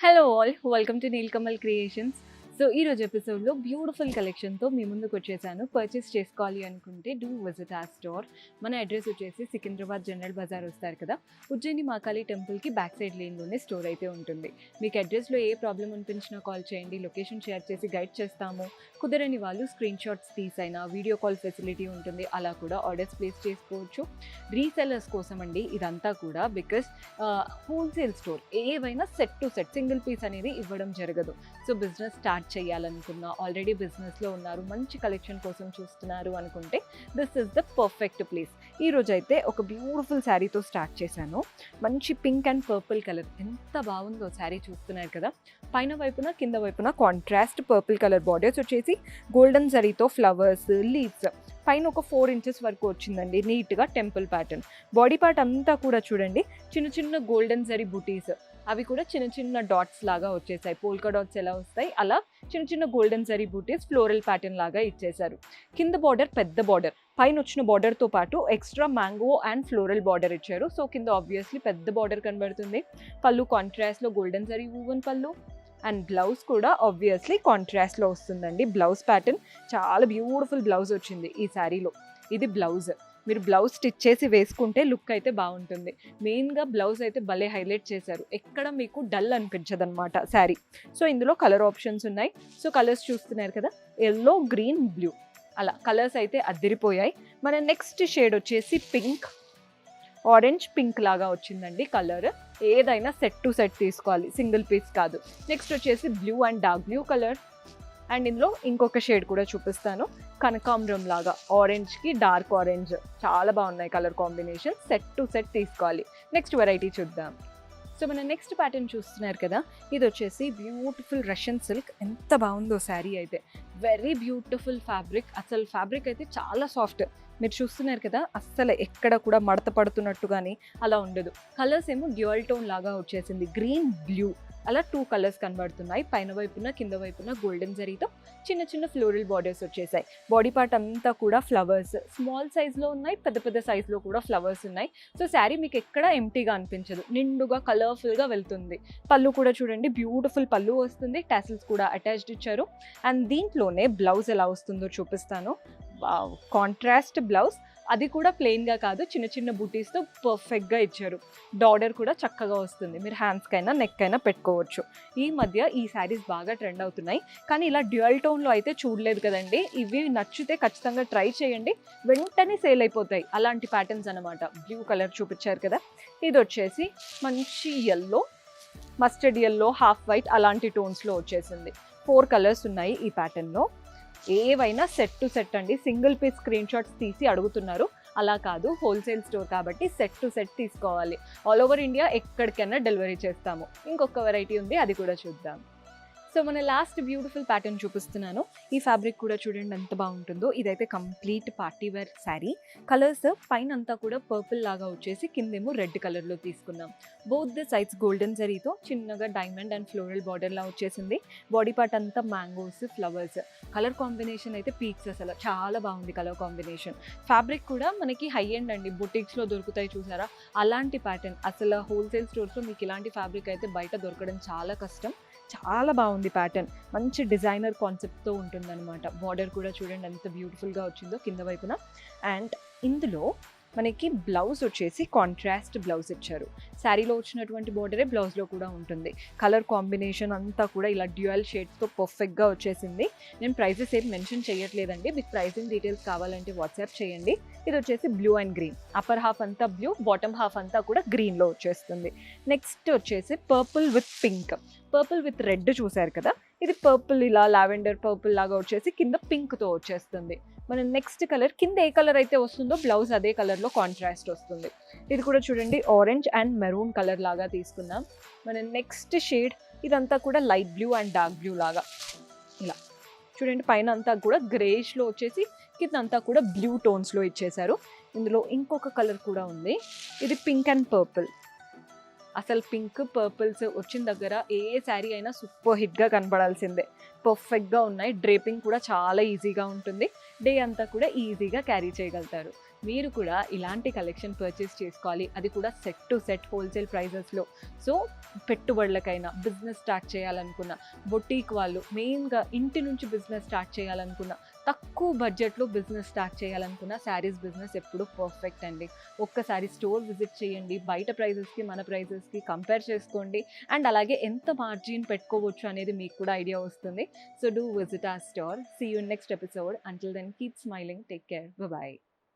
Hello all, welcome to Nilkamal creations. So ఈరోజు ఎపిసోడ్లో beautiful కలెక్షన్తో మీ ముందుకు వచ్చేసాను. పర్చేస్ చేసుకోవాలి అనుకుంటే డూ విజిట్ ఆ స్టోర్. మన అడ్రస్ వచ్చేసి సికింద్రాబాద్ జనరల్ బజార్ వస్తారు కదా, ఉజ్జయిని మహాకాళి టెంపుల్కి బ్యాక్ సైడ్ లేన్లోనే స్టోర్ అయితే ఉంటుంది. మీకు అడ్రస్లో ఏ ప్రాబ్లం అనిపించినా కాల్ చేయండి, లొకేషన్ షేర్ చేసి గైడ్ చేస్తాము. కుదరని వాళ్ళు స్క్రీన్ షాట్స్ తీసైనా వీడియో కాల్ ఫెసిలిటీ ఉంటుంది, అలా కూడా ఆర్డర్స్ ప్లేస్ చేసుకోవచ్చు. రీసెల్లర్స్ కోసం అండి ఇదంతా కూడా, బికాస్ హోల్సేల్ స్టోర్, ఏవైనా set to set single piece అనేది ఇవ్వడం జరగదు. సో బిజినెస్ స్టార్ట్ చేయాలనుకున్నా, ఆల్రెడీ బిజినెస్లో ఉన్నారు, మంచి కలెక్షన్ కోసం చూస్తున్నారు అనుకుంటే this is the perfect place. ఈరోజు అయితే ఒక బ్యూటిఫుల్ శారీతో స్టార్ట్ చేశాను. మంచి పింక్ అండ్ పర్పుల్ కలర్, ఎంత బాగుందో శారీ చూస్తున్నారు కదా. పైన వైపున కింద వైపున కాంట్రాస్ట్ పర్పుల్ కలర్ బార్డర్స్ వచ్చేసి గోల్డెన్ జరీతో ఫ్లవర్స్, లీవ్స్, పైన ఒక 4 ఇంచెస్ వరకు వచ్చిందండి నీట్గా టెంపుల్ ప్యాటర్న్. బాడీ పార్ట్ అంతా కూడా చూడండి చిన్న చిన్న గోల్డెన్ జరీ బుటీస్, అవి కూడా చిన్న చిన్న డాట్స్ లాగా వచ్చేసాయి. పోల్కా డాట్స్ ఎలా వస్తాయి అలా చిన్న చిన్న గోల్డెన్ జరీ బూటీస్ ఫ్లోరల్ ప్యాటర్న్ లాగా ఇచ్చేసారు. కింద బార్డర్ పెద్ద బార్డర్, పైన వచ్చిన బార్డర్తో పాటు extra mango and floral border ఇచ్చారు. సో కింద ఆబ్వియస్లీ పెద్ద బార్డర్ కనబడుతుంది. పళ్ళు కాంట్రాస్ట్లో గోల్డెన్ జరీ వూవన్ పళ్ళు, అండ్ బ్లౌజ్ కూడా ఆబ్వియస్లీ కాంట్రాస్ట్లో వస్తుందండి. బ్లౌజ్ ప్యాటర్న్ చాలా బ్యూటిఫుల్ బ్లౌజ్ వచ్చింది ఈ శారీలో. ఇది బ్లౌజ్, మీరు బ్లౌజ్ స్టిచ్ చేసి వేసుకుంటే లుక్ అయితే బాగుంటుంది. మెయిన్గా బ్లౌజ్ అయితే భలే హైలైట్ చేశారు, ఎక్కడ మీకు డల్ అనిపించదు అనమాట శారీ. సో ఇందులో కలర్ ఆప్షన్స్ ఉన్నాయి. సో కలర్స్ చూస్తున్నారు కదా, ఎల్లో, గ్రీన్, బ్లూ, అలా కలర్స్ అయితే అద్దరిపోయాయి. మన నెక్స్ట్ షేడ్ వచ్చేసి పింక్, ఆరెంజ్ పింక్ లాగా వచ్చిందండి కలర్. ఏదైనా సెట్ టు సెట్ తీసుకోవాలి, సింగిల్ పీస్ కాదు. నెక్స్ట్ వచ్చేసి blue and dark blue colour, and ఇందులో ఇంకొక షేడ్ కూడా చూపిస్తాను, కనకాంబరం లాగా, ఆరెంజ్కి డార్క్ ఆరెంజ్, చాలా బాగున్నాయి colour combination. Set to set తీసుకోవాలి. నెక్స్ట్ వెరైటీ చూద్దాం. సో మన నెక్స్ట్ ప్యాటర్న్ చూస్తున్నారు కదా, ఇది వచ్చేసి బ్యూటిఫుల్ రష్యన్ సిల్క్. ఎంత బాగుందో శారీ అయితే, వెరీ బ్యూటిఫుల్ ఫ్యాబ్రిక్. అసలు ఫ్యాబ్రిక్ అయితే చాలా సాఫ్ట్, మీరు చూస్తున్నారు కదా, అస్సలు ఎక్కడ కూడా మడత పడుతున్నట్టు కానీ అలా ఉండదు. కలర్స్ ఏమో డ్యూయల్ టోన్ లాగా వచ్చేసింది, గ్రీన్, బ్లూ, అలా 2 కలర్స్ కనబడుతున్నాయి. పైన వైపున కింద వైపున గోల్డెన్ జరీతో చిన్న చిన్న ఫ్లోరల్ బార్డర్స్ వచ్చేసాయి. బాడీ పార్ట్ అంతా కూడా ఫ్లవర్స్, స్మాల్ సైజ్లో ఉన్నాయి, పెద్ద పెద్ద సైజ్లో కూడా ఫ్లవర్స్ ఉన్నాయి. సో శారీ మీకు ఎక్కడ ఎంటీగా అనిపించదు, నిండుగా కలర్ఫుల్గా వెళ్తుంది. పళ్ళు కూడా చూడండి, బ్యూటిఫుల్ పళ్ళు వస్తుంది, టాసిల్స్ కూడా అటాచ్డ్ ఇచ్చారు. అండ్ దీంట్లోనే బ్లౌజ్ ఎలా వస్తుందో చూపిస్తాను. కాంట్రాస్ట్ బ్లౌజ్, అది కూడా ప్లెయిన్గా కాదు, చిన్న చిన్న బూటీస్తో పర్ఫెక్ట్గా ఇచ్చారు. డార్డర్ కూడా చక్కగా వస్తుంది, మీరు హ్యాండ్స్కైనా నెక్ అయినా పెట్టుకోవచ్చు. ఈ మధ్య ఈ శారీస్ బాగా ట్రెండ్ అవుతున్నాయి, కానీ ఇలా డ్యూయల్ టోన్లో అయితే చూడలేదు కదండి. ఇవి నచ్చితే ఖచ్చితంగా ట్రై చేయండి, వెంటనే సేల్ అయిపోతాయి అలాంటి ప్యాటర్న్స్ అనమాట. బ్లూ కలర్ చూపించారు కదా, ఇది వచ్చేసి మంచి yellow, mustard yellow, half white, అలాంటి టోన్స్లో వచ్చేసింది. 4 కలర్స్ ఉన్నాయి ఈ ప్యాటర్న్లో. ఏవైనా సెట్ టు సెట్ అండి, సింగిల్ పీస్ స్క్రీన్ షాట్స్ తీసి అడుగుతున్నారు, అలా కాదు, హోల్సేల్ స్టోర్ కాబట్టి సెట్ టు సెట్ తీసుకోవాలి. ఆల్ ఓవర్ ఇండియా ఎక్కడికైనా డెలివరీ చేస్తాము. ఇంకొక వెరైటీ ఉంది, అది కూడా చూద్దాం. సో మన లాస్ట్ బ్యూటిఫుల్ ప్యాటర్న్ చూపిస్తున్నాను. ఈ ఫ్యాబ్రిక్ కూడా చూడండి ఎంత బాగుంటుందో. ఇదైతే complete party wear sari. Colours పైన అంతా కూడా పర్పుల్ లాగా వచ్చేసి కిందేమో రెడ్ కలర్లో తీసుకున్నాం. బోత్ ద సైడ్స్ గోల్డెన్ జరీతో చిన్నగా డైమండ్ అండ్ ఫ్లోరల్ బార్డర్లా వచ్చేసింది. బాడీ పార్ట్ అంతా మ్యాంగోస్, ఫ్లవర్స్. కలర్ కాంబినేషన్ అయితే పీక్స్, అసలు చాలా బాగుంది కలర్ కాంబినేషన్. ఫ్యాబ్రిక్ కూడా మనకి హై ఎండ్ అండి, బుటిక్స్లో దొరుకుతాయి చూసారా, అలాంటి ప్యాటర్న్. అసలు హోల్సేల్ స్టోర్స్లో మీకు ఇలాంటి ఫ్యాబ్రిక్ అయితే బయట దొరకడం చాలా కష్టం. చాలా బాగుంది ప్యాటర్న్, మంచి డిజైనర్ కాన్సెప్ట్తో ఉంటుందన్నమాట. బార్డర్ కూడా చూడండి ఎంత బ్యూటిఫుల్గా వచ్చిందో కింద వైపున. అండ్ ఇందులో మనకి బ్లౌజ్ వచ్చేసి కాంట్రాస్ట్ బ్లౌజ్ ఇచ్చారు. శారీలో వచ్చినటువంటి బార్డరే బ్లౌజ్లో కూడా ఉంటుంది. కలర్ కాంబినేషన్ అంతా కూడా ఇలా డ్యూయల్ షేడ్స్తో పర్ఫెక్ట్గా వచ్చేసింది. నేను ప్రైజెస్ ఏం మెన్షన్ చేయట్లేదండి, మీకు ప్రైజింగ్ డీటెయిల్స్ కావాలంటే వాట్సాప్ చేయండి. ఇది వచ్చేసి blue and green, upper half అంతా బ్లూ, బాటమ్ హాఫ్ అంతా కూడా గ్రీన్లో వచ్చేస్తుంది. నెక్స్ట్ వచ్చేసి purple with pink, purple with red చూసారు కదా, ఇది పర్పుల్ ఇలా లావెండర్ పర్పుల్ లాగా వచ్చేసి కింద పింక్తో వచ్చేస్తుంది. మన నెక్స్ట్ కలర్ కింద ఏ కలర్ అయితే వస్తుందో బ్లౌజ్ అదే కలర్లో కాంట్రాస్ట్ వస్తుంది. ఇది కూడా చూడండి ఆరెంజ్ అండ్ మెరూన్ కలర్ లాగా తీసుకున్నాం. మన నెక్స్ట్ షేడ్ ఇదంతా కూడా light blue and dark blue లాగా, ఇలా చూడండి పైన అంతా కూడా గ్రేష్లో వచ్చేసి కింద అంతా కూడా బ్లూ టోన్స్లో ఇచ్చేసారు. ఇందులో ఇంకొక కలర్ కూడా ఉంది, ఇది పింక్ అండ్ పర్పుల్. అసలు పింక్ పర్పుల్స్ వచ్చిన దగ్గర ఏ శారీ అయినా సూపర్ హిట్గా కనబడాల్సిందే. పర్ఫెక్ట్గా ఉన్నాయి, డ్రేపింగ్ కూడా చాలా ఈజీగా ఉంటుంది, డే అంతా కూడా ఈజీగా క్యారీ చేయగలుగుతారు. మీరు కూడా ఇలాంటి కలెక్షన్ పర్చేస్ చేసుకోవాలి, అది కూడా సెట్ టు సెట్ హోల్సేల్ ప్రైజెస్లో. సో పెట్టుబడులకైనా, బిజినెస్ స్టార్ట్ చేయాలనుకున్న, బొటీక్ వాళ్ళు మెయిన్గా ఇంటి నుంచి బిజినెస్ స్టార్ట్ చేయాలనుకున్న, తక్కువ బడ్జెట్లో బిజినెస్ స్టార్ట్ చేయాలనుకున్న శారీస్ బిజినెస్ ఎప్పుడు పర్ఫెక్ట్ అండి. ఒక్కసారి స్టోర్ విజిట్ చేయండి, బయట ప్రైజెస్కి మన ప్రైజెస్కి కంపేర్ చేసుకోండి, అండ్ అలాగే ఎంత మార్జిన్ పెట్టుకోవచ్చు అనేది మీకు కూడా ఐడియా వస్తుంది. So do visit our store. See you in next episode. Until then, keep smiling. Take care. Bye bye.